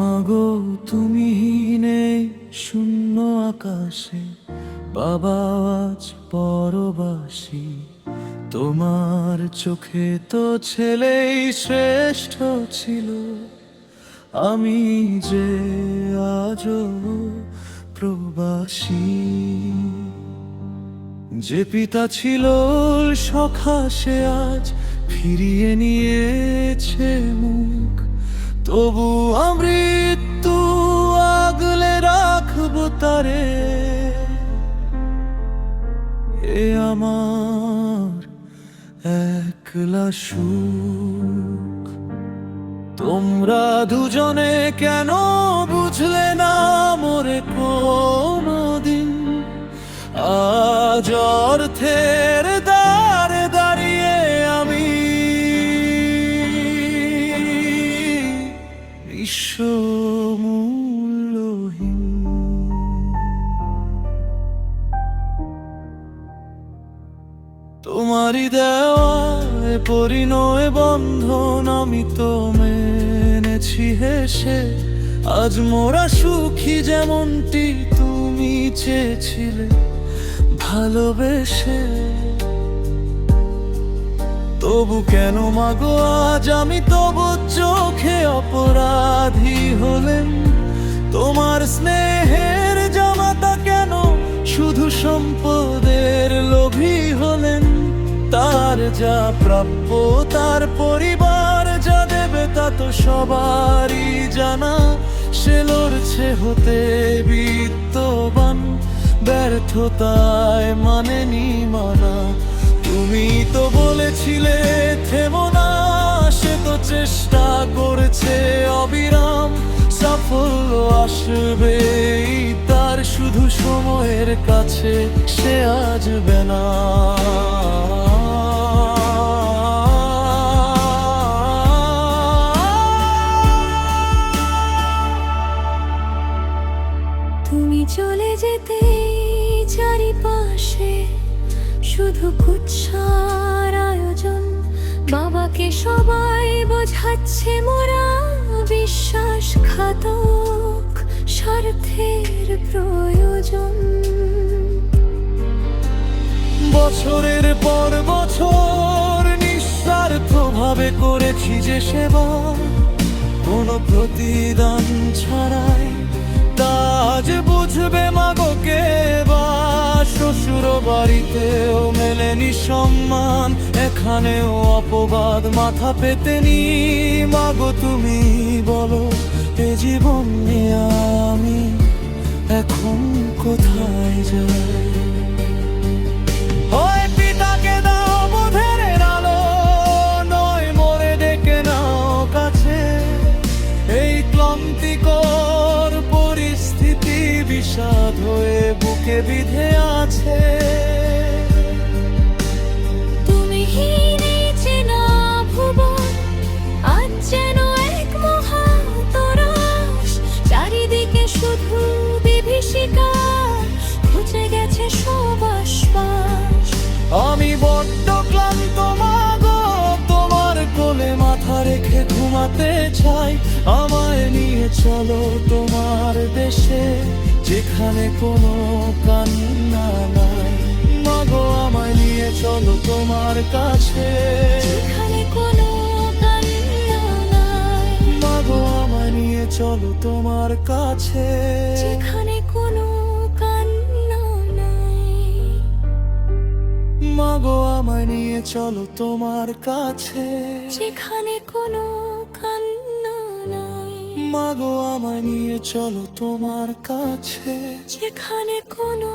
মাগো তুমি নেই শূন্য আকাশে, বাবা আজ পরবাসী। তোমার চোখে তো ছেলেই শ্রেষ্ঠ ছিল, আমি যে আজও প্রবাসী। যে পিতা ছিল সখা সে আজ ফিরিয়ে নিয়েছে মুখ, তবু আমৃত্যু আগলে রাখবো তারে। এ আমার একলা সুখ। তোমরা দুজনে কেন বুঝলে না মোরে কোনদিন? আজ অর্থের দ্বারে দাঁড়িয়ে আমি বিশ্বমূল্যহীন। তোমারই দেওয়ায় পরিণয় বন্ধন আমি তো মেনেছি হেসে। আজ মোরা সুখী যেমনটি তুমি চেয়েছিলে ভালোবেসে। তবু কেন মাগো আজ আমি তবু চোখে অপরাধী হলেন? তোমার স্নেহের জামাতা কেন শুধু সম্পদের লোভী হলেন? তার যা প্রাপ্য তার পরিবার যা দেবে তা তো সবারই জানা। সে লড়ছে হতে বিত্তবান, ব্যর্থতায় মানেনি মানা। তুমি তো বলেছিলে থেমো না, সে তো চেষ্টা করেছে অবিরাম। সাফল্য আসবেই তার, শুধু সময়ের কাছে সে আসবে না। তুমি চলে যেতে চারিপাশে শুধু কুৎসার আয়োজন। বাবাকে সবাই বোঝাচ্ছে মোরা বিশ্বাসঘাতক, স্বার্থের প্রয়োজন। বছরের পর বছর নিঃস্বার্থভাবে করেছি যে সেবা, কোনো প্রতিদান ছাড়াই। তা আজ বুঝবে মাগোকে বা শ্বশুর বাড়িতেও মেলেনি সম্মান, এখানেও অপবাদ মাথা পেতে নি। মাগো তুমি বলো এ জীবন নিয়ে আমি এখন কোথায় যাই? ওই পিতাকে দাও বোধের আলো, নয় মোরে ডেকে নাও কাছে। এই ক্লান্তিকর পরিস্থিতি বিষাদ হয়ে বুকে বিধে আছে। তুমি নিচে না ভুবন আজ যেন এক মহাতরস, চারিদিকে শুধু বিভীষিকা, খুঁজে গেছে সব আশ্বাস। আমি বড্ড ক্লান্ত মাগো, তোমার কোলে মাথা রেখে ঘুমাতে চাই। আমায় নিয়ে চলো তোমার দেশে, যেখানে কোনো কান্না নাই। মাগো আমায় নিয়ে চলো তোমার কাছে, যেখানে কোনো কান্না নাই। মাগো আমায় নিয়ে চলো তোমার কাছে, যেখানে কোনো কান্না নাই। মাগো আমায় নিয়ে চলো তোমার কাছে, যেখানে কোনো কান্না নাই। মাগো আমায় নিয়ে চলো তোমার কাছে, যেখানে কোনো